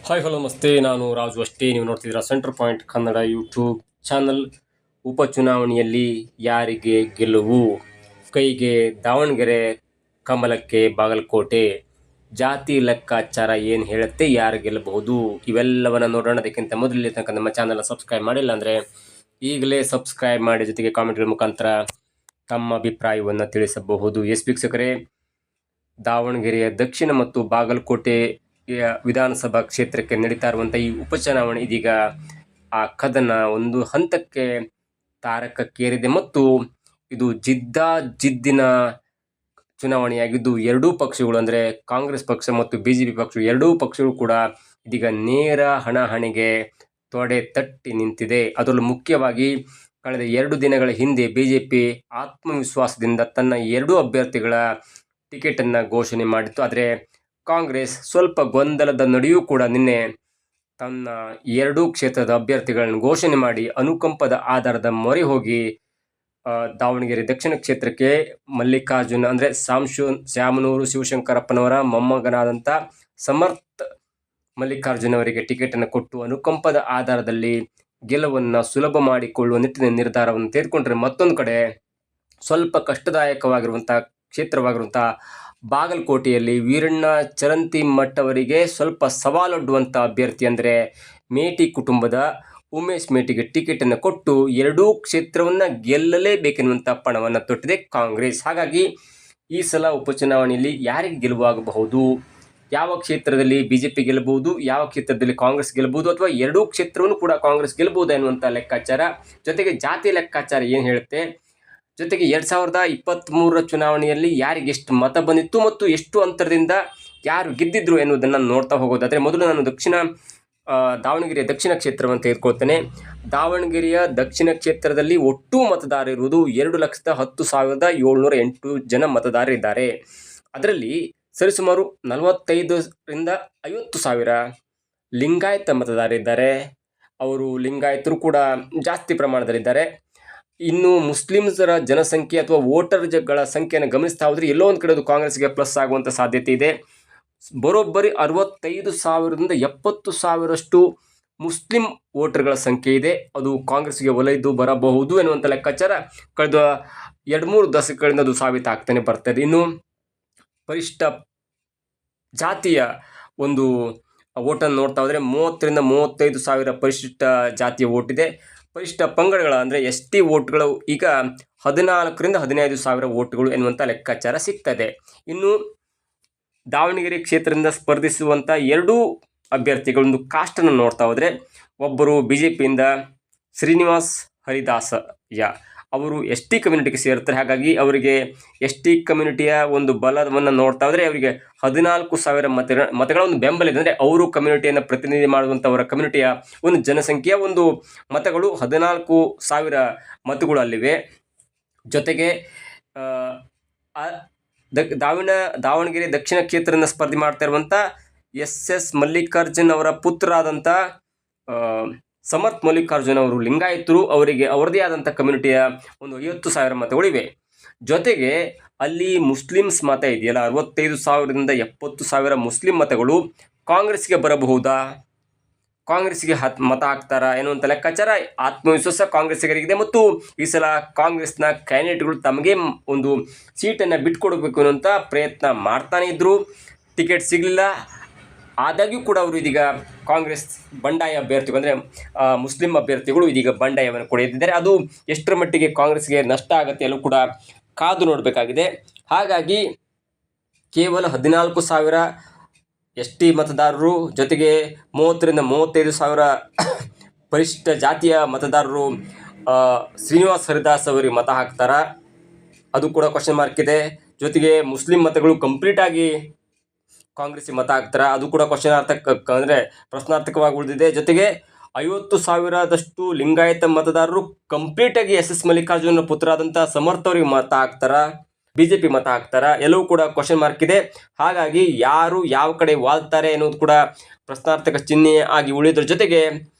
Hi hello ನಮಸ್ತೆ, ನಾನು ರಾಜು ಅಷ್ಟೇ. ನೀವು ನೋಡ್ತಿದ್ದೀರಾ centre point Kannada YouTube channel. ಉಪಚುನಾವಣೆಯಲ್ಲಿ ಯಾರಿಗೆ ಗೆಲುವು? ಕೈಗೆ ದಾವಣಗೆರೆ, ಕಮಲಕ್ಕೆ ಬಾಗಲಕೋಟೆ. ಜಾತಿ ಲೆಕ್ಕಾಚಾರ ಏನು ಹೇಳುತ್ತೆ, ಯಾರು ಗೆಲ್ಲಬಹುದು? ಇವೆಲ್ಲವನ್ನು ನೋಡೋಣ. ಅದಕ್ಕಿಂತ ಮೊದಲೇ ತನಕ ನಮ್ಮ ಚಾನಲ್ ಸಬ್ಸ್ಕ್ರೈಬ್ ಮಾಡಿಲ್ಲ ಅಂದರೆ ಈಗಲೇ ಸಬ್ಸ್ಕ್ರೈಬ್ ಮಾಡಿ, ಜೊತೆಗೆ ಕಾಮೆಂಟ್ಗಳ ಮುಖಾಂತರ ತಮ್ಮ ಅಭಿಪ್ರಾಯವನ್ನು ತಿಳಿಸಬಹುದು. ವೀಕ್ಷಕರೇ, ದಾವಣಗೆರೆಯ ದಕ್ಷಿಣ ಮತ್ತು ಬಾಗಲಕೋಟೆ ವಿಧಾನಸಭಾ ಕ್ಷೇತ್ರಕ್ಕೆ ನಡೀತಾ ಇರುವಂಥ ಈ ಉಪಚುನಾವಣೆ ಇದೀಗ ಆ ಕದನ ಒಂದು ಹಂತಕ್ಕೆ ತಾರಕಕ್ಕೇರಿದೆ ಮತ್ತು ಇದು ಜಿದ್ದಿನ ಚುನಾವಣೆಯಾಗಿದ್ದು ಎರಡೂ ಪಕ್ಷಗಳು ಅಂದರೆ ಕಾಂಗ್ರೆಸ್ ಪಕ್ಷ ಮತ್ತು ಬಿಜೆಪಿ ಪಕ್ಷ ಎರಡೂ ಪಕ್ಷಗಳು ಕೂಡ ಇದೀಗ ನೇರ ಹಣಾಹಣಿಗೆ ತೊಡೆ ತಟ್ಟಿ ನಿಂತಿದೆ. ಅದರಲ್ಲೂ ಮುಖ್ಯವಾಗಿ ಕಳೆದ 2 ದಿನಗಳ ಹಿಂದೆ ಬಿಜೆಪಿ ಆತ್ಮವಿಶ್ವಾಸದಿಂದ ತನ್ನ 2 ಅಭ್ಯರ್ಥಿಗಳ ಟಿಕೆಟನ್ನು ಘೋಷಣೆ ಮಾಡಿತ್ತು. ಆದರೆ ಕಾಂಗ್ರೆಸ್ ಸ್ವಲ್ಪ ಗೊಂದಲದ ನಡುವೆಯೂ ಕೂಡ ನಿನ್ನೆ ತನ್ನ 2 ಕ್ಷೇತ್ರದ ಅಭ್ಯರ್ಥಿಗಳನ್ನು ಘೋಷಣೆ ಮಾಡಿ ಅನುಕಂಪದ ಆಧಾರದ ಮೊರೆ ಹೋಗಿ ದಾವಣಗೆರೆ ದಕ್ಷಿಣ ಕ್ಷೇತ್ರಕ್ಕೆ ಮಲ್ಲಿಕಾರ್ಜುನ ಅಂದರೆ ಶ್ಯಾಮನೂರು ಶಿವಶಂಕರಪ್ಪನವರ ಮೊಮ್ಮಗನಾದಂಥ ಸಮರ್ಥ ಮಲ್ಲಿಕಾರ್ಜುನ ಅವರಿಗೆ ಟಿಕೆಟನ್ನು ಕೊಟ್ಟು ಅನುಕಂಪದ ಆಧಾರದಲ್ಲಿ ಗೆಲುವನ್ನು ಸುಲಭ ಮಾಡಿಕೊಳ್ಳುವ ನಿಟ್ಟಿನ ನಿರ್ಧಾರವನ್ನು ತೆಗೆದುಕೊಂಡ್ರೆ, ಮತ್ತೊಂದು ಕಡೆ ಸ್ವಲ್ಪ ಕಷ್ಟದಾಯಕವಾಗಿರುವಂಥ ಕ್ಷೇತ್ರವಾಗಿರುವಂಥ ಬಾಗಲಕೋಟೆಯಲ್ಲಿ ವೀರಣ್ಣ ಚರಂತಿಮಠ್ ಅವರಿಗೆ ಸ್ವಲ್ಪ ಸವಾಲೊಡ್ಡುವಂಥ ಅಭ್ಯರ್ಥಿ ಅಂದರೆ ಮೇಟಿ ಕುಟುಂಬದ ಉಮೇಶ್ ಮೇಟಿಗೆ ಟಿಕೆಟನ್ನು ಕೊಟ್ಟು 2 ಕ್ಷೇತ್ರವನ್ನು ಗೆಲ್ಲಲೇಬೇಕೆನ್ನುವಂಥ ಪಣವನ್ನು ತೊಟ್ಟಿದೆ ಕಾಂಗ್ರೆಸ್. ಹಾಗಾಗಿ ಈ ಸಲ ಉಪಚುನಾವಣೆಯಲ್ಲಿ ಯಾರಿಗೆ ಗೆಲುವಾಗಬಹುದು, ಯಾವ ಕ್ಷೇತ್ರದಲ್ಲಿ ಬಿಜೆಪಿ ಗೆಲ್ಲಬಹುದು, ಯಾವ ಕ್ಷೇತ್ರದಲ್ಲಿ ಕಾಂಗ್ರೆಸ್ ಗೆಲ್ಲಬಹುದು, ಅಥವಾ 2 ಕ್ಷೇತ್ರವನ್ನು ಕೂಡ ಕಾಂಗ್ರೆಸ್ ಗೆಲ್ಲಬಹುದು ಎನ್ನುವಂಥ ಲೆಕ್ಕಾಚಾರ, ಜೊತೆಗೆ ಜಾತಿ ಲೆಕ್ಕಾಚಾರ ಏನು ಹೇಳುತ್ತೆ, ಜೊತೆಗೆ 2023 ಚುನಾವಣೆಯಲ್ಲಿ ಯಾರಿಗೆ ಎಷ್ಟು ಮತ ಬಂದಿತ್ತು ಮತ್ತು ಎಷ್ಟು ಅಂತರದಿಂದ ಯಾರು ಗೆದ್ದಿದ್ರು ಎನ್ನುವುದನ್ನು ನೋಡ್ತಾ ಹೋಗೋದಾದರೆ, ಮೊದಲು ನಾನು ದಾವಣಗೆರೆಯ ದಕ್ಷಿಣ ಕ್ಷೇತ್ರವನ್ನು ತೆಗೆದುಕೊಳ್ತೇನೆ. ದಾವಣಗೆರೆಯ ದಕ್ಷಿಣ ಕ್ಷೇತ್ರದಲ್ಲಿ ಒಟ್ಟು ಮತದಾರರಿರುವುದು 2,10,708 ಜನ ಮತದಾರರಿದ್ದಾರೆ. ಅದರಲ್ಲಿ ಸರಿಸುಮಾರು 45ರಿಂದ 50 ಸಾವಿರ ಲಿಂಗಾಯತ ಮತದಾರರಿದ್ದಾರೆ. ಅವರು ಲಿಂಗಾಯತರು ಕೂಡ ಜಾಸ್ತಿ ಪ್ರಮಾಣದಲ್ಲಿದ್ದಾರೆ. ಇನ್ನು ಮುಸ್ಲಿಮ್ಸರ ಜನಸಂಖ್ಯೆ ಅಥವಾ ವೋಟರ್ಗಳ ಸಂಖ್ಯೆಯನ್ನು ಗಮನಿಸ್ತಾ ಹೋದರೆ ಎಲ್ಲೋ ಒಂದು ಕಡೆ ಅದು ಕಾಂಗ್ರೆಸ್ಗೆ ಪ್ಲಸ್ ಆಗುವಂಥ ಸಾಧ್ಯತೆ ಇದೆ. ಬರೋಬ್ಬರಿ 65,000ರಿಂದ 70,000ರಷ್ಟು ಮುಸ್ಲಿಂ ವೋಟರ್ಗಳ ಸಂಖ್ಯೆ ಇದೆ. ಅದು ಕಾಂಗ್ರೆಸ್ಗೆ ಒಲಿದು ಬರಬಹುದು ಎನ್ನುವಂಥ ಲೆಕ್ಕಾಚಾರ ಕಳೆದ 2-3 ದಶಕಗಳಿಂದ ಅದು ಸಾಬೀತಾಗ್ತಾನೆ ಬರ್ತದೆ. ಇನ್ನು ಪರಿಷ್ಠ ಜಾತಿಯ ಒಂದು ವೋಟನ್ನು ನೋಡ್ತಾ ಹೋದರೆ 30ರಿಂದ 35 ಸಾವಿರ ಪರಿಶಿಷ್ಟ ಜಾತಿಯ ವೋಟ್ ಇದೆ. ಪರಿಶಿಷ್ಟ ಪಂಗಡಗಳ ಅಂದರೆ ST ವೋಟ್ಗಳು ಈಗ 14ರಿಂದ 15 ಸಾವಿರ ವೋಟ್ಗಳು ಎನ್ನುವಂಥ ಲೆಕ್ಕಾಚಾರ ಸಿಗ್ತದೆ. ಇನ್ನು ದಾವಣಗೆರೆ ಕ್ಷೇತ್ರದಿಂದ ಸ್ಪರ್ಧಿಸುವಂಥ 2 ಅಭ್ಯರ್ಥಿಗಳೊಂದು ಕಾಸ್ಟನ್ನು ನೋಡ್ತಾ ಹೋದರೆ, ಒಬ್ಬರು ಬಿಜೆಪಿಯಿಂದ ಶ್ರೀನಿವಾಸ್ ಹರಿದಾಸಯ್ಯ ಅವರು ST ಕಮ್ಯುನಿಟಿಗೆ ಸೇರ್ತಾರೆ. ಹಾಗಾಗಿ ಅವರಿಗೆ ST ಕಮ್ಯುನಿಟಿಯ ಒಂದು ಬಲವನ್ನು ನೋಡ್ತಾ ಹೋದರೆ ಅವರಿಗೆ 14,000 ಮತಗಳ ಒಂದು ಬೆಂಬಲ ಇದೆ. ಅಂದರೆ ಅವರು ಕಮ್ಯುನಿಟಿಯನ್ನು ಪ್ರತಿನಿಧಿ ಮಾಡುವಂಥವರ ಕಮ್ಯುನಿಟಿಯ ಒಂದು ಜನಸಂಖ್ಯೆಯ ಒಂದು ಮತಗಳು 14,000 ಮತಗಳು ಅಲ್ಲಿವೆ. ಜೊತೆಗೆ ದಾವಣಗೆರೆ ದಕ್ಷಿಣ ಕ್ಷೇತ್ರದಿಂದ ಸ್ಪರ್ಧೆ ಮಾಡ್ತಾ ಇರುವಂಥ SS ಮಲ್ಲಿಕಾರ್ಜುನ್ ಅವರ ಪುತ್ರರಾದಂಥ ಸಮರ್ಥ ಮಲ್ಲಿಕಾರ್ಜುನ್ ಅವರು ಲಿಂಗಾಯತರು. ಅವರಿಗೆ ಅವರದೇ ಆದಂಥ ಕಮ್ಯುನಿಟಿಯ ಒಂದು 50,000 ಮತಗಳಿವೆ. ಜೊತೆಗೆ ಅಲ್ಲಿ ಮುಸ್ಲಿಮ್ಸ್ ಮತ ಇದೆಯಲ್ಲ, 65,000ರಿಂದ 70,000 ಮುಸ್ಲಿಂ ಮತಗಳು ಕಾಂಗ್ರೆಸ್ಗೆ ಬರಬಹುದಾ, ಕಾಂಗ್ರೆಸ್ಗೆ ಮತ ಹಾಕ್ತಾರಾ ಎನ್ನುವಂಥ ಲೆಕ್ಕಾಚಾರ ಆತ್ಮವಿಶ್ವಾಸ ಕಾಂಗ್ರೆಸ್ಸಿಗರಿಗಿದೆ. ಮತ್ತು ಈ ಸಲ ಕಾಂಗ್ರೆಸ್ನ ಕ್ಯಾಂಡಿಡೇಟ್ಗಳು ತಮಗೆ ಒಂದು ಸೀಟನ್ನು ಬಿಟ್ಕೊಡ್ಬೇಕು ಅನ್ನುವಂಥ ಪ್ರಯತ್ನ ಮಾಡ್ತಾನೆ ಇದ್ದರು. ಟಿಕೆಟ್ ಸಿಗಲಿಲ್ಲ. ಆದಾಗ್ಯೂ ಕೂಡ ಅವರು ಇದೀಗ ಕಾಂಗ್ರೆಸ್ ಬಂಡಾಯ ಅಭ್ಯರ್ಥಿಗಳು ಅಂದರೆ ಮುಸ್ಲಿಂ ಅಭ್ಯರ್ಥಿಗಳು ಇದೀಗ ಬಂಡಾಯವನ್ನು ಕೂಡ ಎದ್ದಿದ್ದಾರೆ. ಅದು ಎಷ್ಟರ ಮಟ್ಟಿಗೆ ಕಾಂಗ್ರೆಸ್ಗೆ ನಷ್ಟ ಆಗುತ್ತೆ ಎಲ್ಲೂ ಕೂಡ ಕಾದು ನೋಡಬೇಕಾಗಿದೆ. ಹಾಗಾಗಿ ಕೇವಲ 14,000 ST ಮತದಾರರು, ಜೊತೆಗೆ 30ರಿಂದ 35 ಸಾವಿರ ಪರಿಶಿಷ್ಟ ಜಾತಿಯ ಮತದಾರರು ಶ್ರೀನಿವಾಸ್ ಹರಿದಾಸ್ ಅವರಿಗೆ ಮತ ಹಾಕ್ತಾರಾ, ಅದು ಕೂಡ ಕ್ವಶನ್ ಮಾರ್ಕ್ ಇದೆ. ಜೊತೆಗೆ ಮುಸ್ಲಿಂ ಮತಗಳು ಕಂಪ್ಲೀಟಾಗಿ ಕಾಂಗ್ರೆಸ್ಗೆ ಮತ ಹಾಕ್ತಾರಾ, ಅದು ಕೂಡ ಅಂದರೆ ಪ್ರಶ್ನಾರ್ಥಕವಾಗಿ ಉಳಿದಿದೆ. ಜೊತೆಗೆ 50,000ದಷ್ಟು ಲಿಂಗಾಯತ ಮತದಾರರು ಕಂಪ್ಲೀಟಾಗಿ SS ಮಲ್ಲಿಕಾರ್ಜುನ ಪುತ್ರ ಆದಂಥ ಸಮರ್ಥ ಅವರಿಗೆ ಮತ ಹಾಕ್ತಾರಾ, ಬಿಜೆಪಿ ಮತ ಹಾಕ್ತಾರಾ, ಎಲ್ಲವೂ ಕೂಡ ಕ್ವಶನ್ ಮಾರ್ಕ್ ಇದೆ. ಹಾಗಾಗಿ ಯಾರು ಯಾವ ಕಡೆ ವಾಲ್ತಾರೆ ಅನ್ನೋದು ಕೂಡ ಪ್ರಶ್ನಾರ್ಥಕ ಚಿಹ್ನೆ ಆಗಿ ಉಳಿದ್ರ ಜೊತೆಗೆ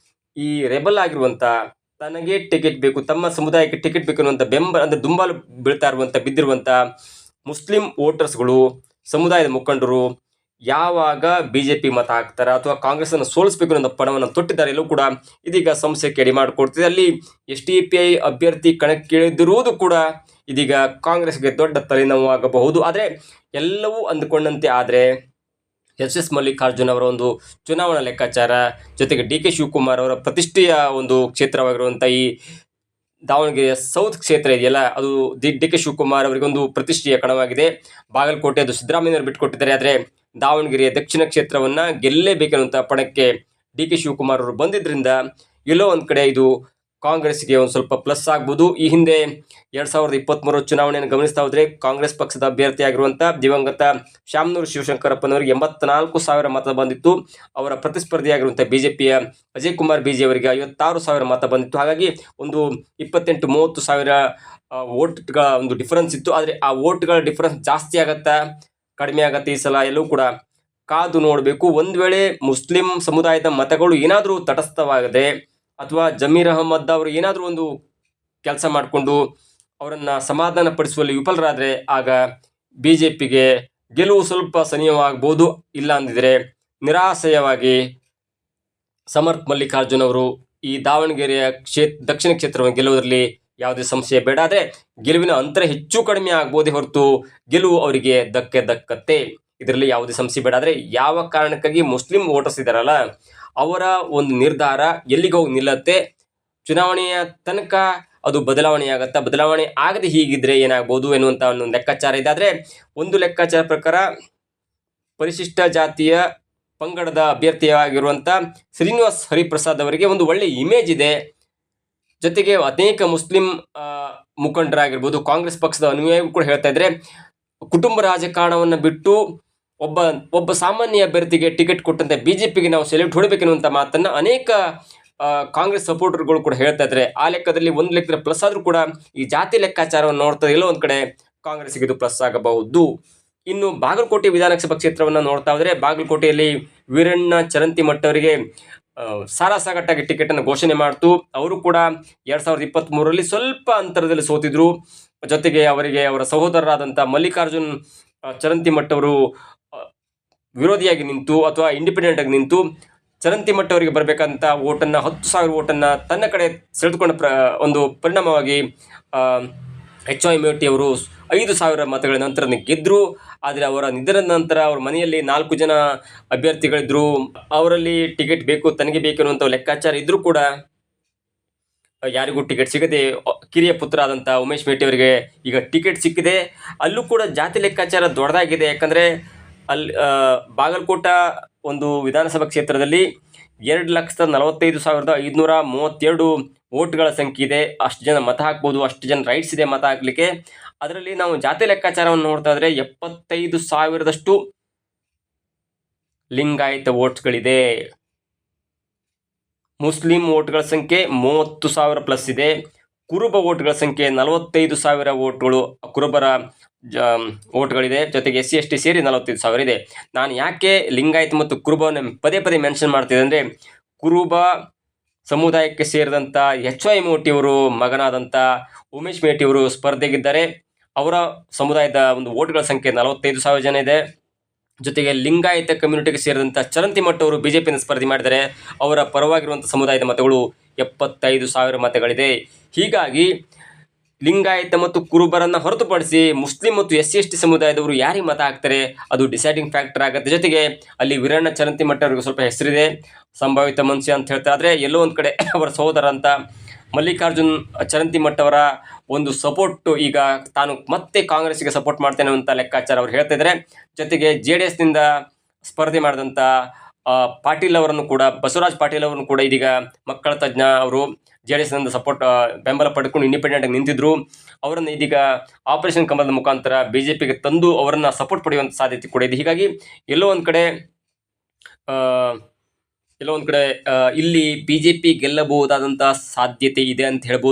ಈ ರೆಬಲ್ ಆಗಿರುವಂಥ ತನಗೆ ಟಿಕೆಟ್ ಬೇಕು, ತಮ್ಮ ಸಮುದಾಯಕ್ಕೆ ಟಿಕೆಟ್ ಬೇಕು ಅನ್ನುವಂಥ ಬೆಂಬಲ ಅಂದರೆ ದುಂಬಾಲು ಬಿದ್ದಿರುವಂಥ ಮುಸ್ಲಿಂ ವೋಟರ್ಸ್ಗಳು, ಸಮುದಾಯದ ಮುಖಂಡರು ಯಾವಾಗ ಬಿಜೆಪಿ ಮತ ಹಾಕ್ತಾರ ಅಥವಾ ಕಾಂಗ್ರೆಸ್ ಅನ್ನು ಸೋಲಿಸಬೇಕು ಅನ್ನೋ ಪಣವನ್ನು ತೊಟ್ಟಿದ್ದಾರೆ ಎಲ್ಲೂ ಕೂಡ ಇದೀಗ ಸಮಸ್ಯೆಗೆ ಎಡೆ ಮಾಡಿಕೊಡ್ತಿದೆ. ಅಲ್ಲಿ SDPI ಅಭ್ಯರ್ಥಿ ಕಣಕ್ಕಿಳಿದಿರುವುದು ಕೂಡ ಇದೀಗ ಕಾಂಗ್ರೆಸ್ಗೆ ದೊಡ್ಡ ತಲೆನೋವಾಗಬಹುದು. ಆದರೆ ಎಲ್ಲವೂ ಅಂದುಕೊಂಡಂತೆ ಆದರೆ ಎಸ್ ಮಲ್ಲಿಕಾರ್ಜುನ್ ಅವರ ಒಂದು ಚುನಾವಣಾ ಲೆಕ್ಕಾಚಾರ ಜೊತೆಗೆ DK ಶಿವಕುಮಾರ್ ಅವರ ಪ್ರತಿಷ್ಠೆಯ ಒಂದು ಕ್ಷೇತ್ರವಾಗಿರುವಂಥ ಈ ದಾವಣಗೆರೆಯ ಸೌತ್ ಕ್ಷೇತ್ರ ಇದೆಯಲ್ಲ, ಅದು DK ಶಿವಕುಮಾರ್ ಅವರಿಗೆ ಒಂದು ಪ್ರತಿಷ್ಠೆಯ ಕಣವಾಗಿದೆ. ಬಾಗಲಕೋಟೆ ಅದು ಸಿದ್ದರಾಮಯ್ಯವರು ಬಿಟ್ಟುಕೊಟ್ಟಿದ್ದಾರೆ. ಆದರೆ ದಾವಣಗೆರೆಯ ದಕ್ಷಿಣ ಕ್ಷೇತ್ರವನ್ನು ಗೆಲ್ಲೇಬೇಕೆನ್ನುವಂಥ ಪಣಕ್ಕೆ DK ಶಿವಕುಮಾರ್ ಅವರು ಬಂದಿದ್ದರಿಂದ ಎಲ್ಲೋ ಒಂದು ಕಡೆ ಇದು ಕಾಂಗ್ರೆಸ್ಗೆ ಒಂದು ಸ್ವಲ್ಪ ಪ್ಲಸ್ ಆಗ್ಬೋದು. ಈ ಹಿಂದೆ 2023 ಚುನಾವಣೆಯನ್ನು ಗಮನಿಸ್ತಾ ಹೋದರೆ ಕಾಂಗ್ರೆಸ್ ಪಕ್ಷದ ಅಭ್ಯರ್ಥಿಯಾಗಿರುವಂಥ ದಿವಂಗತ ಶಾಮನೂರು ಶಿವಶಂಕರಪ್ಪನವರಿಗೆ 84,000 ಮತ ಬಂದಿತ್ತು. ಅವರ ಪ್ರತಿಸ್ಪರ್ಧಿಯಾಗಿರುವಂಥ BJPಯ ಅಜಯ್ ಕುಮಾರ್ BG ಅವರಿಗೆ 56,000 ಮತ ಬಂದಿತ್ತು. ಹಾಗಾಗಿ ಒಂದು 28-30,000 ವೋಟ್ಗಳ ಒಂದು ಡಿಫರೆನ್ಸ್ ಇತ್ತು. ಆದರೆ ಆ ವೋಟ್ಗಳ ಡಿಫರೆನ್ಸ್ ಜಾಸ್ತಿ ಆಗತ್ತಾ ಕಡಿಮೆ ಆಗತ್ತೆ ಈ ಸಲ ಎಲ್ಲವೂ ಕೂಡ ಕಾದು ನೋಡಬೇಕು. ಒಂದು ವೇಳೆ ಮುಸ್ಲಿಂ ಸಮುದಾಯದ ಮತಗಳು ಏನಾದರೂ ತಟಸ್ಥವಾಗದೆ ಅಥವಾ ಜಮೀರ್ ಅಹಮದ್ ಅವರು ಏನಾದರೂ ಒಂದು ಕೆಲಸ ಮಾಡಿಕೊಂಡು ಅವರನ್ನು ಸಮಾಧಾನ ಪಡಿಸುವಲ್ಲಿ ವಿಫಲರಾದರೆ ಆಗ BJPಗೆ ಗೆಲುವು ಸ್ವಲ್ಪ ಸನಿಹವಾಗಬಹುದು. ಇಲ್ಲ ಅಂದಿದ್ರೆ ನಿರಾಶಯವಾಗಿ ಸಮರ್ಥ್ ಮಲ್ಲಿಕಾರ್ಜುನ್ ಅವರು ಈ ದಾವಣಗೆರೆಯ ದಕ್ಷಿಣ ಕ್ಷೇತ್ರವನ್ನು ಗೆಲ್ಲುವುದರಲ್ಲಿ ಯಾವುದೇ ಸಂಶಯ ಬೇಡ. ಆದರೆ ಗೆಲುವಿನ ಅಂತರ ಹೆಚ್ಚು ಕಡಿಮೆ ಆಗ್ಬೋದೇ ಹೊರತು ಗೆಲುವು ಅವರಿಗೆ ದಕ್ಕತ್ತೆ, ಇದರಲ್ಲಿ ಯಾವುದೇ ಸಂಶಯ ಬೇಡ. ಆದರೆ ಯಾವ ಕಾರಣಕ್ಕಾಗಿ ಮುಸ್ಲಿಂ ವೋಟರ್ಸ್ ಇದ್ದಾರಲ್ಲ ಅವರ ಒಂದು ನಿರ್ಧಾರ ಎಲ್ಲಿಗೆ ಹೋಗಿ ನಿಲ್ಲತ್ತೆ, ಚುನಾವಣೆಯ ತನಕ ಅದು ಬದಲಾವಣೆಯಾಗತ್ತಾ, ಬದಲಾವಣೆ ಆಗದೆ ಹೀಗಿದ್ರೆ ಏನಾಗ್ಬೋದು ಎನ್ನುವಂಥ ಒಂದು ಲೆಕ್ಕಾಚಾರ ಇದೆ. ಆದರೆ ಒಂದು ಲೆಕ್ಕಾಚಾರ ಪ್ರಕಾರ ಪರಿಶಿಷ್ಟ ಜಾತಿಯ ಪಂಗಡದ ಅಭ್ಯರ್ಥಿಯಾಗಿರುವಂಥ ಶ್ರೀನಿವಾಸ್ ಹರಿಪ್ರಸಾದ್ ಅವರಿಗೆ ಒಂದು ಒಳ್ಳೆ ಇಮೇಜ್ ಇದೆ. ಜೊತೆಗೆ ಅನೇಕ ಮುಸ್ಲಿಂ ಮುಖಂಡರಾಗಿರ್ಬೋದು, ಕಾಂಗ್ರೆಸ್ ಪಕ್ಷದ ಅನುಯಾಯಿಗಳು ಕೂಡ ಹೇಳ್ತಾ ಇದ್ರೆ ಕುಟುಂಬ ರಾಜಕಾರಣವನ್ನು ಬಿಟ್ಟು ಒಬ್ಬ ಸಾಮಾನ್ಯ ಅಭ್ಯರ್ಥಿಗೆ ಟಿಕೆಟ್ ಕೊಟ್ಟಂತೆ BJPಗೆ ನಾವು ಸೆಲೆಕ್ಟ್ ಹೊಡಬೇಕೆನ್ನುವಂಥ ಮಾತನ್ನು ಅನೇಕ ಕಾಂಗ್ರೆಸ್ ಸಪೋರ್ಟರ್ಗಳು ಕೂಡ ಹೇಳ್ತಾ ಇದ್ದಾರೆ. ಆ ಲೆಕ್ಕದಲ್ಲಿ ಒಂದು ಲೆಕ್ಕದ ಪ್ಲಸ್ ಆದರೂ ಕೂಡ ಈ ಜಾತಿ ಲೆಕ್ಕಾಚಾರವನ್ನು ನೋಡ್ತಾ ಎಲ್ಲೋ ಒಂದು ಕಡೆ ಕಾಂಗ್ರೆಸ್ಗೆ ಇದು ಪ್ಲಸ್ ಆಗಬಹುದು. ಇನ್ನು ಬಾಗಲಕೋಟೆ ವಿಧಾನಸಭಾ ಕ್ಷೇತ್ರವನ್ನು ನೋಡ್ತಾ ಹೋದರೆ ಬಾಗಲಕೋಟೆಯಲ್ಲಿ ವೀರಣ್ಣ ಚರಂತಿಮಠ್ ಅವರಿಗೆ ಸಾರಾಸಾಗಟ್ಟಾಗಿ ಟಿಕೆಟನ್ನು ಘೋಷಣೆ ಮಾಡ್ತು. ಅವರು ಕೂಡ 2023ರಲ್ಲಿ ಸ್ವಲ್ಪ ಅಂತರದಲ್ಲಿ ಸೋತಿದ್ರು. ಜೊತೆಗೆ ಅವರಿಗೆ ಅವರ ಸಹೋದರರಾದಂಥ ಮಲ್ಲಿಕಾರ್ಜುನ್ ಚರಂತಿಮಠ್ ಅವರು ವಿರೋಧಿಯಾಗಿ ನಿಂತು ಅಥವಾ ಇಂಡಿಪೆಂಡೆಂಟ್ ಆಗಿ ನಿಂತು ಚರಂತಿಮಠ್ ಅವರಿಗೆ ಬರಬೇಕಂತ ಓಟನ್ನು 10,000 ಓಟನ್ನು ತನ್ನ ಕಡೆ ಸೆಳೆದುಕೊಂಡ ಒಂದು ಪರಿಣಾಮವಾಗಿ HY ಮೇಟಿ ಅವರು 5,000 ಮತಗಳ ನಂತರ ಗೆದ್ದರು. ಆದರೆ ಅವರ ನಿಧನದ ನಂತರ ಅವರ ಮನೆಯಲ್ಲಿ 4 ಜನ ಅಭ್ಯರ್ಥಿಗಳಿದ್ರು. ಅವರಲ್ಲಿ ಟಿಕೆಟ್ ಬೇಕು ತನಗೆ ಬೇಕು ಅನ್ನುವಂಥ ಲೆಕ್ಕಾಚಾರ ಇದ್ರೂ ಕೂಡ ಯಾರಿಗೂ ಟಿಕೆಟ್ ಸಿಗದೆ ಕಿರಿಯ ಪುತ್ರ ಆದಂಥ ಉಮೇಶ್ ಮೇಟಿ ಅವರಿಗೆ ಈಗ ಟಿಕೆಟ್ ಸಿಕ್ಕಿದೆ. ಅಲ್ಲೂ ಕೂಡ ಜಾತಿ ಲೆಕ್ಕಾಚಾರ ದೊಡ್ಡದಾಗಿದೆ. ಯಾಕಂದರೆ ಅಲ್ಲಿ ಬಾಗಲಕೋಟ ಒಂದು ವಿಧಾನಸಭಾ ಕ್ಷೇತ್ರದಲ್ಲಿ 2,45,532 ವೋಟ್ಗಳ ಸಂಖ್ಯೆ ಇದೆ. ಅಷ್ಟು ಜನ ಮತ ಹಾಕ್ಬೋದು, ಅಷ್ಟು ಜನ ರೈಟ್ಸ್ ಇದೆ ಮತ ಹಾಕಲಿಕ್ಕೆ. ಅದರಲ್ಲಿ ನಾವು ಜಾತಿ ಲೆಕ್ಕಾಚಾರವನ್ನು ನೋಡ್ತಾ ಇದ್ರೆ 75,000ದಷ್ಟು ಲಿಂಗಾಯತ ವೋಟ್ಸ್ಗಳಿದೆ. ಮುಸ್ಲಿಂ ವೋಟ್ಗಳ ಸಂಖ್ಯೆ 30,000 ಪ್ಲಸ್ ಇದೆ. ಕುರುಬ ವೋಟ್ಗಳ ಸಂಖ್ಯೆ 45,000 ವೋಟ್ಗಳು ಕುರುಬರ ವೋಟ್ಗಳಿದೆ. ಜೊತೆಗೆ SC ST ಸೇರಿ 45,000 ಇದೆ. ನಾನು ಯಾಕೆ ಲಿಂಗಾಯತ್ ಮತ್ತು ಕುರುಬವನ್ನು ಪದೇ ಪದೇ ಮೆನ್ಷನ್ ಮಾಡ್ತಿದ್ದೆ ಅಂದರೆ ಕುರುಬ ಸಮುದಾಯಕ್ಕೆ ಸೇರಿದಂಥ HY ಮೇಟಿ ಅವರು ಮಗನಾದಂಥ ಉಮೇಶ್ ಮೇಟಿ ಅವರು ಸ್ಪರ್ಧೆಗಿದ್ದಾರೆ. ಅವರ ಸಮುದಾಯದ ಒಂದು ವೋಟ್ಗಳ ಸಂಖ್ಯೆ 45,000 ಜನ ಇದೆ. ಜೊತೆಗೆ ಲಿಂಗಾಯತ ಕಮ್ಯುನಿಟಿಗೆ ಸೇರಿದಂಥ ಚರಂತಿಮಠ್ ಅವರು BJPಯಿಂದ ಸ್ಪರ್ಧೆ ಮಾಡಿದ್ದಾರೆ. ಅವರ ಪರವಾಗಿರುವಂಥ ಸಮುದಾಯದ ಮತಗಳು 75,000 ಮತಗಳಿದೆ. ಹೀಗಾಗಿ ಲಿಂಗಾಯತ ಮತ್ತು ಕುರುಬರನ್ನು ಹೊರತುಪಡಿಸಿ ಮುಸ್ಲಿಂ ಮತ್ತು SC ST ಸಮುದಾಯದವರು ಯಾರಿಗೆ ಮತ ಹಾಕ್ತಾರೆ ಅದು ಡಿಸೈಡಿಂಗ್ ಫ್ಯಾಕ್ಟರ್ ಆಗುತ್ತೆ. ಜೊತೆಗೆ ಅಲ್ಲಿ ವೀರಣ್ಣ ಚರಂತಿಮಠ್ ಅವರಿಗೆ ಸ್ವಲ್ಪ ಹೆಸರಿದೆ, ಸಂಭಾವಿತ ಮನುಷ್ಯ ಅಂತ ಹೇಳ್ತಾರೆ. ಆದರೆ ಎಲ್ಲೋ ಒಂದು ಕಡೆ ಅವರ ಸಹೋದರ ಅಂತ ಮಲ್ಲಿಕಾರ್ಜುನ್ ಚರಂತಿಮಠ್ ಅವರ ಒಂದು ಸಪೋರ್ಟು ಈಗ ತಾನು ಮತ್ತೆ ಕಾಂಗ್ರೆಸ್ಗೆ ಸಪೋರ್ಟ್ ಮಾಡ್ತೇನೆ ಅಂತ ಲೆಕ್ಕಾಚಾರ ಅವರು ಹೇಳ್ತಾ ಇದ್ದಾರೆ. ಜೊತೆಗೆ JDSನಿಂದ ಸ್ಪರ್ಧೆ ಮಾಡಿದಂಥ ಪಾಟೀಲ್ ಅವರನ್ನು ಕೂಡ ಬಸವರಾಜ್ ಪಾಟೀಲ್ ಅವರನ್ನು ಕೂಡ ಇದೀಗ ಮಕ್ಕಳ ತಜ್ಞ ಅವರು JDSನಿಂದ ಸಪೋರ್ಟ್ ಬೆಂಬಲ ಪಡ್ಕೊಂಡು ಇಂಡಿಪೆಂಡೆಂಟ್ ಆಗಿ ನಿಂತಿದ್ರು. ಅವರನ್ನು ಇದೀಗ ಆಪರೇಷನ್ ಕಮಲದ ಮುಖಾಂತರ BJPಗೆ ತಂದು ಅವರನ್ನು ಸಪೋರ್ಟ್ ಪಡೆಯುವಂಥ ಸಾಧ್ಯತೆ ಕೂಡ ಇದೆ. ಹೀಗಾಗಿ ಎಲ್ಲೋ ಒಂದು ಕಡೆ ಇಲ್ಲಿ BJP ಗೆಲ್ಲಬಹುದಾದಂಥ ಸಾಧ್ಯತೆ ಇದೆ ಅಂತ ಹೇಳ್ಬೋದು.